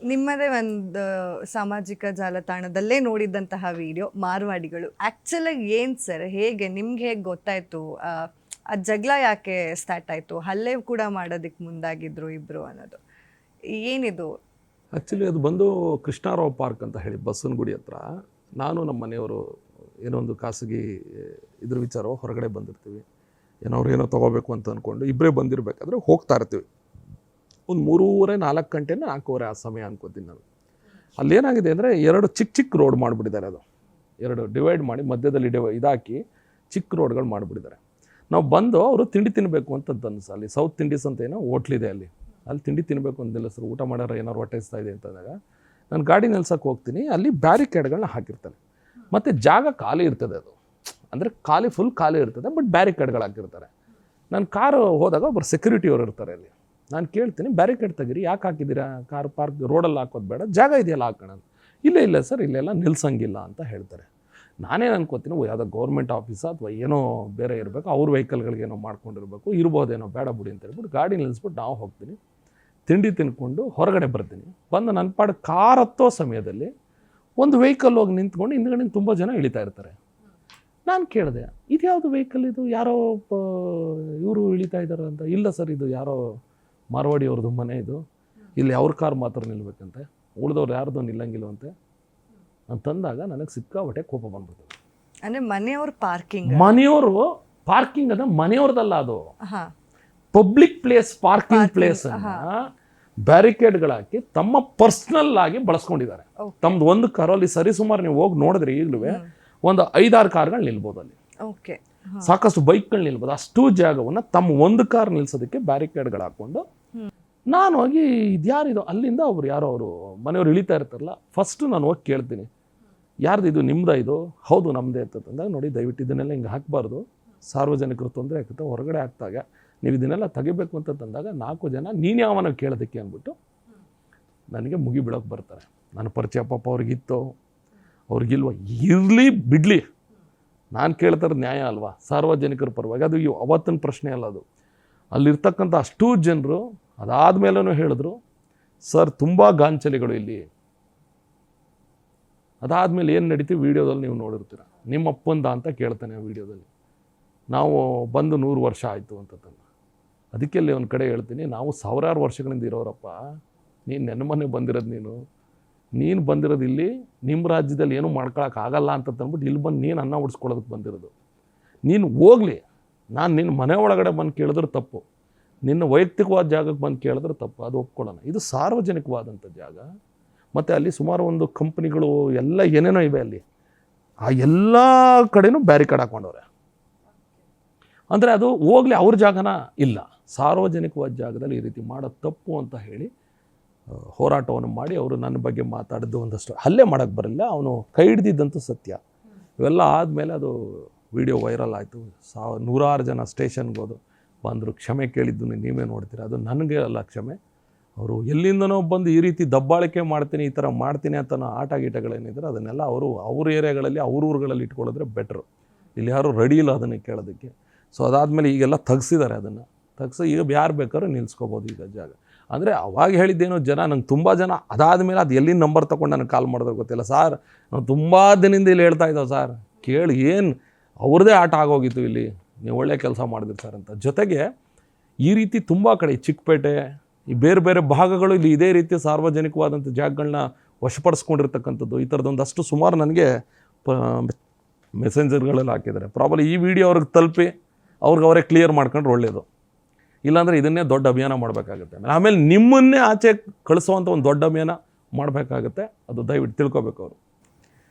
ನಿಮ್ಮದೇ ಒಂದು ಸಾಮಾಜಿಕ ಜಾಲತಾಣದಲ್ಲೇ ನೋಡಿದಂತಹ ವಿಡಿಯೋ ಮಾರ್ವಾಡಿಗಳು ಆ್ಯಕ್ಚುಲಾಗಿ ಏನು ಸರ್, ಹೇಗೆ ನಿಮ್ಗೆ ಹೇಗೆ ಗೊತ್ತಾಯಿತು ಆ ಜಗಳ ಯಾಕೆ ಸ್ಟಾರ್ಟ್ ಆಯಿತು, ಹಲ್ಲೆ ಕೂಡ ಮಾಡೋದಕ್ಕೆ ಮುಂದಾಗಿದ್ರು ಇಬ್ಬರು ಅನ್ನೋದು ಏನಿದು? ಆ್ಯಕ್ಚುಲಿ ಅದು ಬಂದು ಕೃಷ್ಣಾರಾವ್ ಪಾರ್ಕ್ ಅಂತ ಹೇಳಿ ಬಸವನಗುಡಿ ಹತ್ರ ನಾನು ನಮ್ಮ ಮನೆಯವರು ಏನೋ ಒಂದು ಖಾಸಗಿ ಇದ್ರ ವಿಚಾರ ಹೊರಗಡೆ ಬಂದಿರ್ತೀವಿ, ಏನೋ ತೊಗೋಬೇಕು ಅಂತ ಅಂದ್ಕೊಂಡು ಇಬ್ಬರೇ ಬಂದಿರಬೇಕಾದ್ರೆ ಹೋಗ್ತಾ ಇರ್ತೀವಿ. ಒಂದು 3:30-4 ಗಂಟೆ 4:15 ಆ ಸಮಯ ಅನ್ಕೋತೀನಿ ನಾನು. ಅಲ್ಲೇನಾಗಿದೆ ಅಂದರೆ 2 ಚಿಕ್ಕ ರೋಡ್ ಮಾಡಿಬಿಟ್ಟಿದ್ದಾರೆ. ಅದು 2 ಡಿವೈಡ್ ಮಾಡಿ ಮಧ್ಯದಲ್ಲಿ ಇದಾಕಿ ಚಿಕ್ಕ ರೋಡ್ಗಳು ಮಾಡಿಬಿಟ್ಟಿದ್ದಾರೆ. ನಾವು ಬಂದು ಅವರು ತಿಂಡಿ ತಿನ್ನಬೇಕು ಅಂತ ಅನ್ಸ, ಅಲ್ಲಿ ಸೌತ್ ತಿಂಡೀಸ್ ಅಂತ ಏನೋ ಹೋಟ್ಲಿದೆ, ಅಲ್ಲಿ ತಿಂಡಿ ತಿನ್ನಬೇಕು ಅಂತ ನಿಲ್ಲಿಸ್ರು. ಊಟ ಮಾಡೋರು ಏನಾರು ಹೊಟ್ಟೆಸ್ತಾ ಇದೆ ಅಂತಂದಾಗ ನಾನು ಗಾಡಿ ನಿಲ್ಸಕ್ಕೆ ಹೋಗ್ತೀನಿ. ಅಲ್ಲಿ ಬ್ಯಾರಿಕೇಡ್ಗಳನ್ನ ಹಾಕಿರ್ತಾನೆ, ಮತ್ತು ಜಾಗ ಖಾಲಿ ಇರ್ತದೆ. ಅದು ಅಂದರೆ ಫುಲ್ ಖಾಲಿ ಇರ್ತದೆ, ಬಟ್ ಬ್ಯಾರಿಕೇಡ್ಗಳು ಹಾಕಿರ್ತಾರೆ. ನಾನು ಕಾರು ಹೋದಾಗ ಒಬ್ಬರು ಸೆಕ್ಯೂರಿಟಿಯವರು ಇರ್ತಾರೆ ಅಲ್ಲಿ. ನಾನು ಕೇಳ್ತೀನಿ, ಬ್ಯಾರಿಕೇಡ್ ತೆಗೀರಿ, ಯಾಕೆ ಹಾಕಿದ್ದೀರಾ? ಕಾರ್ ಪಾರ್ಕ್ ರೋಡಲ್ಲಿ ಹಾಕೋದು ಬೇಡ, ಜಾಗ ಇದೆಯಲ್ಲ ಹಾಕೋಣ. ಇಲ್ಲ ಸರ್, ಇಲ್ಲೆಲ್ಲ ನಿಲ್ಸಂಗಿಲ್ಲ ಅಂತ ಹೇಳ್ತಾರೆ. ನಾನೇನು ಅನ್ಕೋತೀನಿ, ಯಾವುದೋ ಗೌರ್ಮೆಂಟ್ ಆಫೀಸ ಅಥವಾ ಏನೋ ಬೇರೆ ಇರಬೇಕು, ಅವ್ರ ವೆಹಿಕಲ್ಗಳಿಗೇನೋ ಮಾಡ್ಕೊಂಡಿರ್ಬೇಕು, ಇರ್ಬೋದೇನೋ, ಬೇಡ ಬಿಡಿ ಅಂತ ಹೇಳ್ಬಿಟ್ಟು ಗಾಡಿ ನಿಲ್ಲಿಸ್ಬಿಟ್ಟು ನಾವು ಹೋಗ್ತೀನಿ. ತಿಂಡಿ ತಿನ್ಕೊಂಡು ಹೊರಗಡೆ ಬರ್ತೀನಿ. ಬಂದು ನನ್ನ ಪಾಡು ಕಾರ್ ಹತ್ತೋ ಸಮಯದಲ್ಲಿ ಒಂದು ವೆಹಿಕಲ್ ಹೋಗಿ ನಿಂತ್ಕೊಂಡು ಹಿಂದ್ಗಡೆ ತುಂಬ ಜನ ಇಳಿತಾ ಇರ್ತಾರೆ. ನಾನು ಕೇಳಿದೆ, ಇದು ಯಾವುದು ವೆಹಿಕಲ್, ಇದು ಯಾರೋ ಇವರು ಇಳಿತಾ ಇದ್ದಾರೆ ಅಂತ. ಇಲ್ಲ ಸರ್, ಇದು ಯಾರೋ ಮಾರ್ವಾಡಿ ಅವ್ರದ್ದು ಮನೆ, ಇದು ಇಲ್ಲಿ ಅವ್ರ ಕಾರ್ ಮಾತ್ರ ನಿಲ್ಬೇಕಂತೆ, ಉಳಿದವ್ರು ಯಾರ್ದು ನಿಲ್ಲಂಗಿಲ್ಲವಂತೆ ಅಂತಂದಾಗ ನನಗೆ ಸಿಕ್ಕಾಪಟ್ಟೆ ಕೋಪ ಬಂದ್ಬಿಡ್ತದೆ. ಅಂದರೆ ಮನೆಯವ್ರ ಪಾರ್ಕಿಂಗ್ ಅದ ಮನೆಯವ್ರದಲ್ಲ, ಅದು ಪಬ್ಲಿಕ್ ಪ್ಲೇಸ್, ಪಾರ್ಕಿಂಗ್ ಪ್ಲೇಸ್ ಬ್ಯಾರಿಕೇಡ್ಗಳಾಕಿ ತಮ್ಮ ಪರ್ಸ್ನಲ್ ಆಗಿ ಬಳಸ್ಕೊಂಡಿದ್ದಾರೆ. ತಮ್ದು ಒಂದು ಕಾರಲ್ಲಿ ಸರಿಸುಮಾರು ನೀವು ಹೋಗಿ ನೋಡಿದ್ರೆ ಈಗಲೂ ಒಂದು 5-6 ಕಾರ್ಗಳು ನಿಲ್ಬೋದು ಅಲ್ಲಿ. ಸಾಕಷ್ಟು ಬೈಕ್ಗಳು ನಿಲ್ಬೋದು. ಅಷ್ಟು ಜಾಗವನ್ನು ತಮ್ಮ ಒಂದು ಕಾರ್ ನಿಲ್ಸೋದಕ್ಕೆ ಬ್ಯಾರಿಕೇಡ್ಗಳು ಹಾಕ್ಕೊಂಡು ನಾನು ಹೋಗಿ ಇದ್ಯಾರಿದು, ಅಲ್ಲಿಂದ ಅವ್ರು ಯಾರೋ ಅವರು ಮನೆಯವ್ರು ಇಳಿತಾ ಇರ್ತಾರಲ್ಲ, ಫಸ್ಟು ನಾನು ಹೋಗಿ ಕೇಳ್ತೀನಿ, ಯಾರ್ದು ಇದು, ನಿಮ್ದ ಇದು? ಹೌದು ನಮ್ಮದೇ ಅಂತಂದಾಗ, ನೋಡಿ ದಯವಿಟ್ಟು ಇದನ್ನೆಲ್ಲ ಹಿಂಗೆ ಹಾಕಬಾರ್ದು, ಸಾರ್ವಜನಿಕರು ತೊಂದರೆ ಆಗುತ್ತೆ, ಹೊರಗಡೆ ಹಾಕ್ದಾಗ ನೀವು ಇದನ್ನೆಲ್ಲ ತೆಗಿಬೇಕು ಅಂತ ತಂದಾಗ 4 ಜನ ನೀನು ಯಾವನ ಕೇಳೋದಕ್ಕೆ ಅಂದ್ಬಿಟ್ಟು ನನಗೆ ಮುಗಿಬಿಡೋಕೆ ಬರ್ತಾರೆ. ನನ್ನ ಪರಿಚಯ ಪಾಪ ಅವ್ರಿಗಿತ್ತು, ಅವ್ರಿಗಿಲ್ವ, ಇರಲಿ ಬಿಡಲಿ, ನಾನು ಕೇಳ್ತಾರೆ ನ್ಯಾಯ ಅಲ್ವಾ, ಸಾರ್ವಜನಿಕರ ಪರವಾಗಿ. ಅದು ಅವತ್ತಿನ ಪ್ರಶ್ನೆ ಅಲ್ಲ, ಅದು ಅಲ್ಲಿರ್ತಕ್ಕಂಥ ಅಷ್ಟೂ ಜನರು ಅದಾದಮೇಲೂ ಹೇಳಿದ್ರು, ಸರ್ ತುಂಬ ಗಾಂಚಲಿಗಳು ಇಲ್ಲಿ. ಅದಾದಮೇಲೆ ಏನು ನಡೀತೀವಿ ವೀಡಿಯೋದಲ್ಲಿ ನೀವು ನೋಡಿರ್ತೀರ. ನಿಮ್ಮ ಅಪ್ಪಂದ ಅಂತ ಕೇಳ್ತಾನೆ ಆ ವೀಡಿಯೋದಲ್ಲಿ. ನಾವು ಬಂದು 100 ವರ್ಷ ಆಯಿತು ಅಂತಂದು. ಅದಕ್ಕೆ ಅಲ್ಲಿ ಒಂದು ಕಡೆ ಹೇಳ್ತೀನಿ, ನಾವು 1000 ವರ್ಷಗಳಿಂದ ಇರೋರಪ್ಪ, ನೀನು ನೆನ್ನೆ ಮೊನ್ನೆ ಬಂದಿರೋದು, ನೀನು ಬಂದಿರೋದು ಇಲ್ಲಿ ನಿಮ್ಮ ರಾಜ್ಯದಲ್ಲಿ ಏನೂ ಮಾಡ್ಕೊಳಕ್ಕಾಗಲ್ಲ ಅಂತಂದ್ಬಿಟ್ಟು ಇಲ್ಲಿ ಬಂದು ನೀನು ಅನ್ನ ಉಡಿಸ್ಕೊಳ್ಳೋದಕ್ಕೆ ಬಂದಿರೋದು. ನೀನು ಹೋಗಲಿ, ನಾನು ನಿನ್ನ ಮನೆ ಒಳಗಡೆ ಬಂದು ಕೇಳಿದ್ರೆ ತಪ್ಪು, ನಿನ್ನ ವೈಯಕ್ತಿಕವಾದ ಜಾಗಕ್ಕೆ ಬಂದು ಕೇಳಿದ್ರೆ ತಪ್ಪು, ಅದು ಒಪ್ಕೊಳ್ಳೋಣ. ಇದು ಸಾರ್ವಜನಿಕವಾದಂಥ ಜಾಗ, ಮತ್ತು ಅಲ್ಲಿ ಸುಮಾರು ಒಂದು ಕಂಪ್ನಿಗಳು ಎಲ್ಲ ಏನೇನೋ ಇವೆ ಅಲ್ಲಿ. ಆ ಎಲ್ಲ ಕಡೆನೂ ಬ್ಯಾರಿಕೇಡ್ ಹಾಕ್ಕೊಂಡವ್ರೆ. ಅಂದರೆ ಅದು ಹೋಗಲಿ, ಅವ್ರ ಜಾಗನ ಇಲ್ಲ, ಸಾರ್ವಜನಿಕವಾದ ಜಾಗದಲ್ಲಿ ಈ ರೀತಿ ಮಾಡೋದು ತಪ್ಪು ಅಂತ ಹೇಳಿ ಹೋರಾಟವನ್ನು ಮಾಡಿ ಅವರು ನನ್ನ ಬಗ್ಗೆ ಮಾತಾಡಿದ್ದು. ಒಂದಷ್ಟು ಹಲ್ಲೆ ಮಾಡೋಕ್ಕೆ ಬರಲಿಲ್ಲ, ಅವನು ಕೈ ಹಿಡ್ದಿದ್ದಂತೂ ಸತ್ಯ. ಇವೆಲ್ಲ ಆದಮೇಲೆ ಅದು ವಿಡಿಯೋ ವೈರಲ್ ಆಯಿತು. 100 ಜನ ಸ್ಟೇಷನ್ಗೆ ಬಂದರು, ಕ್ಷಮೆ ಕೇಳಿದ್ದು ನೀವೇ ನೋಡ್ತೀರ. ಅದು ನನಗೆ ಅಲ್ಲ ಕ್ಷಮೆ, ಅವರು ಎಲ್ಲಿಂದನೋ ಬಂದು ಈ ರೀತಿ ದಬ್ಬಾಳಿಕೆ ಮಾಡ್ತೀನಿ, ಈ ಥರ ಮಾಡ್ತೀನಿ ಅಂತ ಆಟ ಗೀಟಗಳೇನಿದ್ರೆ ಅದನ್ನೆಲ್ಲ ಅವ್ರ ಏರಿಯಾಗಳಲ್ಲಿ ಅವ್ರ ಊರುಗಳಲ್ಲಿ ಇಟ್ಕೊಳ್ಳೋದ್ರೆ ಬೆಟ್ರು. ಇಲ್ಲಿ ಯಾರೂ ರೆಡಿ ಇಲ್ಲ ಅದನ್ನು ಕೇಳೋದಕ್ಕೆ. ಸೊ ಅದಾದಮೇಲೆ ಈಗೆಲ್ಲ ತೆಗ್ಸಿದ್ದಾರೆ, ಅದನ್ನು ತೆಗ್ಸಿ ಈಗ ಯಾರು ಬೇಕಾದ್ರೂ ನಿಲ್ಸ್ಕೊಬೋದು ಈಗ ಜಾಗ. ಅಂದರೆ ಅವಾಗ ಹೇಳಿದ್ದೇನೋ ಜನ, ನಂಗೆ ತುಂಬ ಜನ ಅದಾದಮೇಲೆ ಅದು ಎಲ್ಲಿ ನಂಬರ್ ತೊಗೊಂಡು ನನಗೆ ಕಾಲ್ ಮಾಡಿದ್ರೆ ಗೊತ್ತಿಲ್ಲ, ಸಾರ್ ನಾವು ತುಂಬ ದಿನದಿಂದ ಇಲ್ಲಿ ಹೇಳ್ತಾ ಇದ್ದಾವೆ ಸರ್, ಕೇಳಿ ಏನು ಅವ್ರದ್ದೇ ಆಟ ಆಗೋಗಿತ್ತು, ಇಲ್ಲಿ ನೀವು ಒಳ್ಳೆ ಕೆಲಸ ಮಾಡಿದ್ರಿ ಸರ್ ಅಂತ. ಜೊತೆಗೆ ಈ ರೀತಿ ತುಂಬ ಕಡೆ, ಚಿಕ್ಕಪೇಟೆ, ಈ ಬೇರೆ ಬೇರೆ ಭಾಗಗಳು ಇಲ್ಲಿ ಇದೇ ರೀತಿ ಸಾರ್ವಜನಿಕವಾದಂಥ ಜಾಗಗಳನ್ನ ವಶಪಡಿಸ್ಕೊಂಡಿರ್ತಕ್ಕಂಥದ್ದು. ಈ ಥರದೊಂದಷ್ಟು ಸುಮಾರು ನನಗೆ ಮೆಸೆಂಜರ್ಗಳಲ್ಲಿ ಹಾಕಿದ್ದಾರೆ. ಪ್ರಾಬಲಿ ಈ ವಿಡಿಯೋ ಅವ್ರಿಗೆ ತಲುಪಿ ಅವರೇ ಕ್ಲಿಯರ್ ಮಾಡ್ಕೊಂಡ್ರೆ ಒಳ್ಳೆಯದು. ಇಲ್ಲಾಂದರೆ ಇದನ್ನೇ ದೊಡ್ಡ ಅಭಿಯಾನ ಮಾಡಬೇಕಾಗುತ್ತೆ. ಆಮೇಲೆ ನಿಮ್ಮನ್ನೇ ಆಚೆ ಕಳಿಸೋವಂಥ ಒಂದು ದೊಡ್ಡ ಅಭಿಯಾನ ಮಾಡಬೇಕಾಗುತ್ತೆ. ಅದು ದಯವಿಟ್ಟು ತಿಳ್ಕೊಬೇಕು ಅವರು.